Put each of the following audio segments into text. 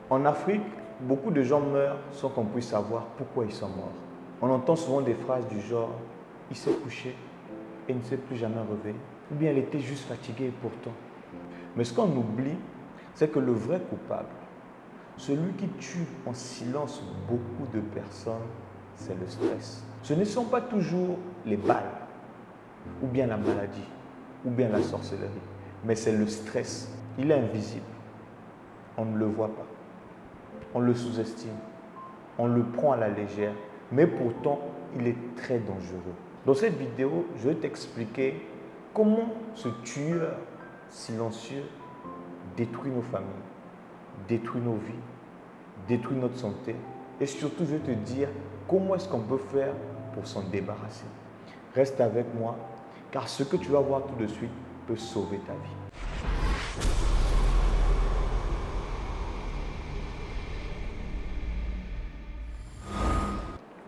En Afrique, beaucoup de gens meurent sans qu'on puisse savoir pourquoi ils sont morts. On entend souvent des phrases du genre « il s'est couché et ne s'est plus jamais réveillé » ou bien « il était juste fatigué et pourtant ». Mais ce qu'on oublie, c'est que le vrai coupable, celui qui tue en silence beaucoup de personnes, c'est le stress. Ce ne sont pas toujours les balles, ou bien la maladie, ou bien la sorcellerie, mais c'est le stress. Il est invisible. On ne le voit pas. On le sous-estime. On le prend à la légère, mais pourtant, il est très dangereux. Dans cette vidéo, je vais t'expliquer comment ce tueur silencieux détruit nos familles, détruit nos vies, détruit notre santé. Et surtout, je vais te dire comment est-ce qu'on peut faire pour s'en débarrasser. Reste avec moi, car ce que tu vas voir tout de suite peut sauver ta vie.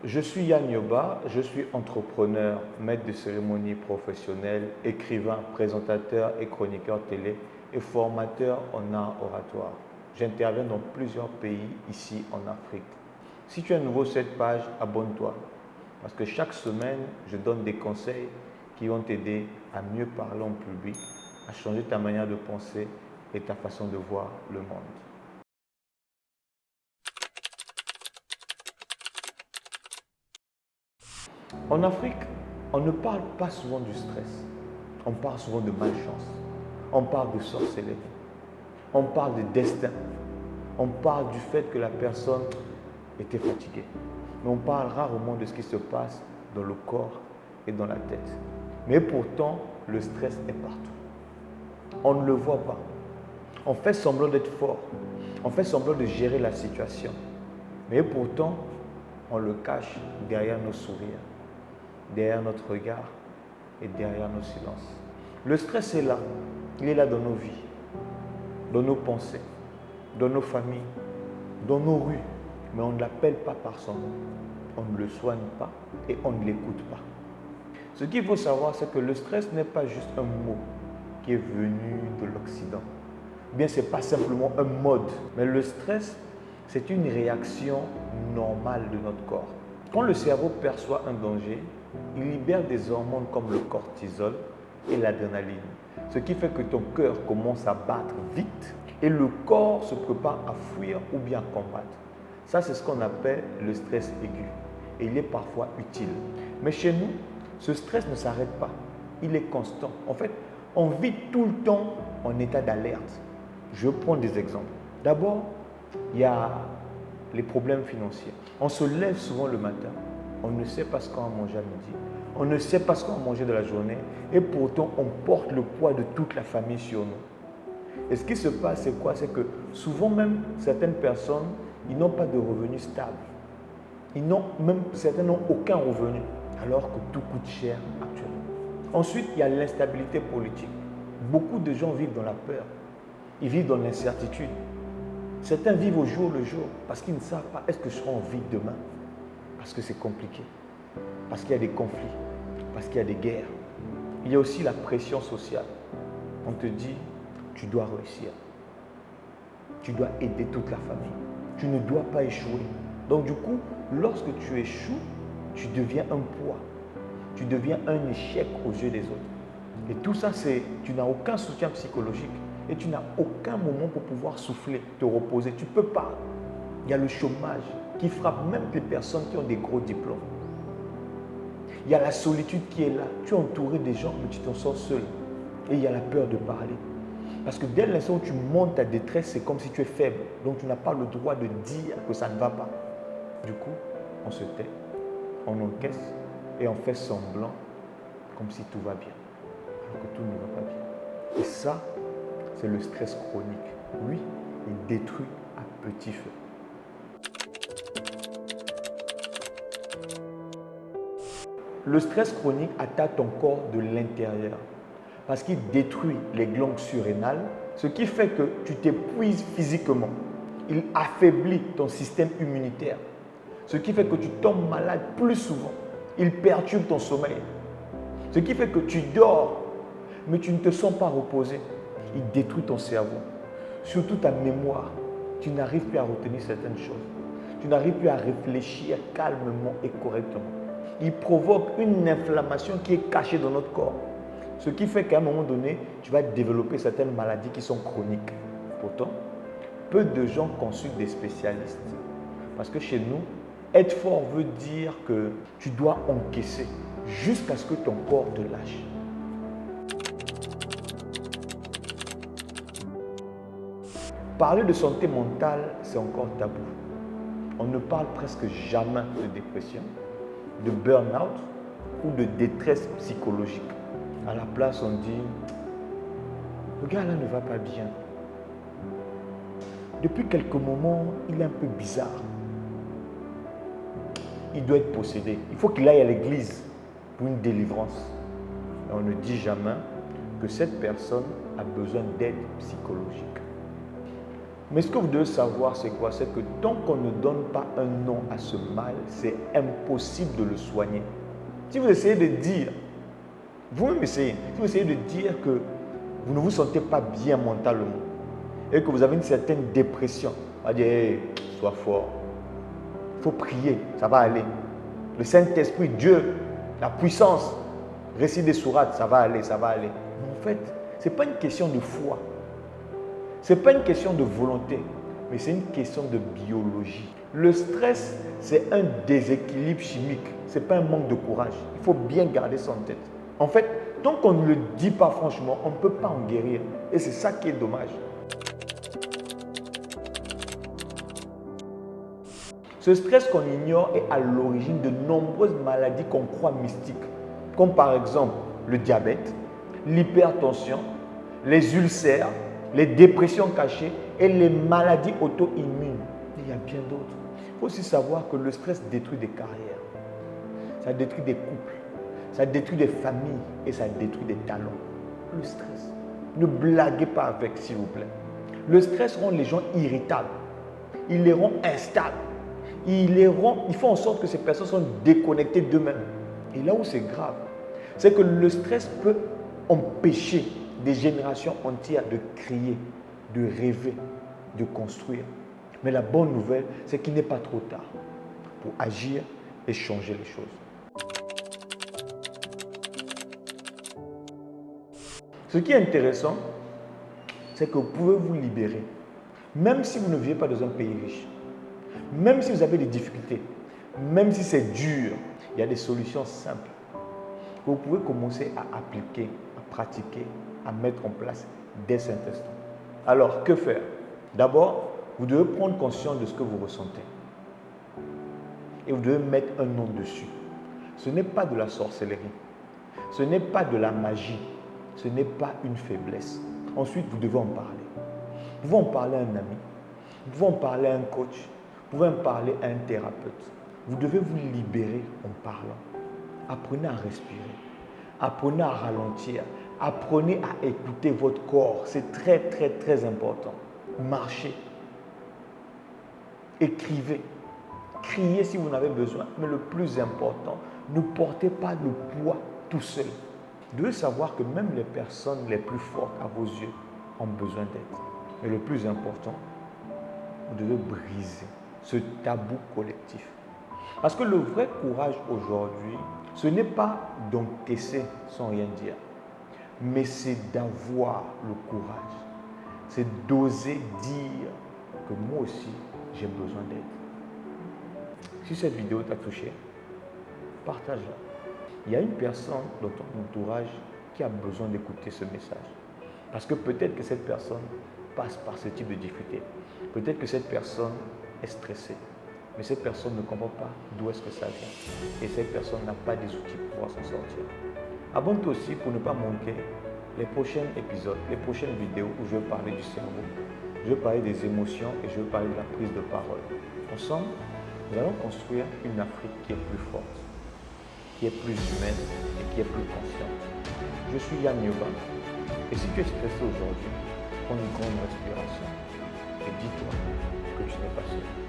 Je suis Yann Yoba, je suis entrepreneur, maître de cérémonie professionnel, écrivain, présentateur et chroniqueur télé et formateur en art oratoire. J'interviens dans plusieurs pays ici en Afrique. Si tu es nouveau sur cette page, abonne-toi parce que chaque semaine, je donne des conseils qui vont t'aider à mieux parler en public, à changer ta manière de penser et ta façon de voir le monde. En Afrique, on ne parle pas souvent du stress. On parle souvent de malchance. On parle de sorcellerie. On parle de destin. On parle du fait que la personne était fatiguée. Mais on parle rarement de ce qui se passe dans le corps et dans la tête. Mais pourtant, le stress est partout. On ne le voit pas. On fait semblant d'être fort. On fait semblant de gérer la situation. Mais pourtant, on le cache derrière nos sourires, derrière notre regard et derrière nos silences. Le stress est là. Il est là dans nos vies, dans nos pensées, dans nos familles, dans nos rues. Mais on ne l'appelle pas par son nom. On ne le soigne pas et on ne l'écoute pas. Ce qu'il faut savoir, c'est que le stress n'est pas juste un mot qui est venu de l'Occident. Bien, ce n'est pas simplement un mode. Mais le stress, c'est une réaction normale de notre corps. Quand le cerveau perçoit un danger, il libère des hormones comme le cortisol et l'adrénaline. Ce qui fait que ton cœur commence à battre vite et le corps se prépare à fuir ou bien à combattre. Ça, c'est ce qu'on appelle le stress aigu. Et il est parfois utile. Mais chez nous, ce stress ne s'arrête pas. Il est constant. En fait, on vit tout le temps en état d'alerte. Je prends des exemples. D'abord, il y a les problèmes financiers. On se lève souvent le matin. On ne sait pas ce qu'on va manger à midi. On ne sait pas ce qu'on va manger de la journée. Et pourtant, on porte le poids de toute la famille sur nous. Et ce qui se passe, c'est quoi? C'est que souvent même, certaines personnes, ils n'ont pas de revenus stables. Certains n'ont aucun revenu, alors que tout coûte cher actuellement. Ensuite, il y a l'instabilité politique. Beaucoup de gens vivent dans la peur. Ils vivent dans l'incertitude. Certains vivent au jour le jour parce qu'ils ne savent pas est-ce que je serai en vie demain. Parce que c'est compliqué. Parce qu'il y a des conflits. Parce qu'il y a des guerres. Il y a aussi la pression sociale. On te dit, tu dois réussir. Tu dois aider toute la famille. Tu ne dois pas échouer. Donc du coup, lorsque tu échoues, tu deviens un poids. Tu deviens un échec aux yeux des autres. Et tout ça, tu n'as aucun soutien psychologique. Et tu n'as aucun moment pour pouvoir souffler, te reposer. Tu ne peux pas. Il y a le chômage qui frappe même les personnes qui ont des gros diplômes. Il y a la solitude qui est là. Tu es entouré des gens, mais tu t'en sors seul. Et il y a la peur de parler. Parce que dès l'instant où tu montes ta détresse, c'est comme si tu es faible. Donc tu n'as pas le droit de dire que ça ne va pas. Du coup, on se tait, on encaisse et on fait semblant comme si tout va bien. Alors que tout ne va pas bien. Et ça, c'est le stress chronique. Lui, il détruit à petit feu. Le stress chronique attaque ton corps de l'intérieur parce qu'il détruit les glandes surrénales, ce qui fait que tu t'épuises physiquement. Il affaiblit ton système immunitaire, ce qui fait que tu tombes malade plus souvent. Il perturbe ton sommeil, ce qui fait que tu dors, mais tu ne te sens pas reposé. Il détruit ton cerveau, surtout ta mémoire. Tu n'arrives plus à retenir certaines choses. Tu n'arrives plus à réfléchir calmement et correctement. Il provoque une inflammation qui est cachée dans notre corps. Ce qui fait qu'à un moment donné, tu vas développer certaines maladies qui sont chroniques. Pourtant, peu de gens consultent des spécialistes. Parce que chez nous, être fort veut dire que tu dois encaisser jusqu'à ce que ton corps te lâche. Parler de santé mentale, c'est encore tabou. On ne parle presque jamais de dépression, de burn-out ou de détresse psychologique. À la place, on dit « Le gars là ne va pas bien. Depuis quelques moments, il est un peu bizarre. Il doit être possédé. Il faut qu'il aille à l'église pour une délivrance. » Et on ne dit jamais que cette personne a besoin d'aide psychologique. Mais ce que vous devez savoir, c'est quoi? C'est que tant qu'on ne donne pas un nom à ce mal, c'est impossible de le soigner. Si vous essayez de dire, vous-même essayez, si vous essayez de dire que vous ne vous sentez pas bien mentalement et que vous avez une certaine dépression, on va dire, hey, sois fort. Il faut prier, ça va aller. Le Saint-Esprit, Dieu, la puissance, récit des sourates, ça va aller, ça va aller. Mais en fait, ce n'est pas une question de foi. Ce n'est pas une question de volonté, mais c'est une question de biologie. Le stress, c'est un déséquilibre chimique. Ce n'est pas un manque de courage. Il faut bien garder ça en tête. En fait, tant qu'on ne le dit pas franchement, on ne peut pas en guérir. Et c'est ça qui est dommage. Ce stress qu'on ignore est à l'origine de nombreuses maladies qu'on croit mystiques, comme par exemple le diabète, l'hypertension, les ulcères, les dépressions cachées et les maladies auto-immunes. Il y a bien d'autres. Il faut aussi savoir que le stress détruit des carrières, ça détruit des couples, ça détruit des familles et ça détruit des talents. Le stress. Ne blaguez pas avec, s'il vous plaît. Le stress rend les gens irritables. Il les rend instables. Il fait en sorte que ces personnes sont déconnectées d'eux-mêmes. Et là où c'est grave, c'est que le stress peut empêcher des générations entières de créer, de rêver, de construire. Mais la bonne nouvelle, c'est qu'il n'est pas trop tard pour agir et changer les choses. Ce qui est intéressant, c'est que vous pouvez vous libérer. Même si vous ne vivez pas dans un pays riche, même si vous avez des difficultés, même si c'est dur, il y a des solutions simples que vous pouvez commencer à appliquer, à pratiquer, à mettre en place dès cet instant. Alors, que faire? D'abord, vous devez prendre conscience de ce que vous ressentez. Et vous devez mettre un nom dessus. Ce n'est pas de la sorcellerie. Ce n'est pas de la magie. Ce n'est pas une faiblesse. Ensuite, vous devez en parler. Vous pouvez en parler à un ami. Vous pouvez en parler à un coach. Vous pouvez en parler à un thérapeute. Vous devez vous libérer en parlant. Apprenez à respirer. Apprenez à ralentir. Apprenez à écouter votre corps. C'est très, très, très important. Marchez. Écrivez. Criez si vous en avez besoin. Mais le plus important, ne portez pas le poids tout seul. Vous devez savoir que même les personnes les plus fortes à vos yeux ont besoin d'aide. Mais le plus important, vous devez briser ce tabou collectif. Parce que le vrai courage aujourd'hui, ce n'est pas d'encaisser sans rien dire, mais c'est d'avoir le courage. C'est d'oser dire que moi aussi, j'ai besoin d'aide. Si cette vidéo t'a touché, partage-la. Il y a une personne dans ton entourage qui a besoin d'écouter ce message. Parce que peut-être que cette personne passe par ce type de difficulté. Peut-être que cette personne est stressée. Mais cette personne ne comprend pas d'où est-ce que ça vient. Et cette personne n'a pas des outils pour pouvoir s'en sortir. Abonne-toi aussi pour ne pas manquer les prochains épisodes, les prochaines vidéos où je vais parler du cerveau. Je vais parler des émotions et je vais parler de la prise de parole. Ensemble, nous allons construire une Afrique qui est plus forte, qui est plus humaine et qui est plus consciente. Je suis Yann Yoba. Et si tu es stressé aujourd'hui, prends une grande respiration et dis-toi que tu n'es pas seul.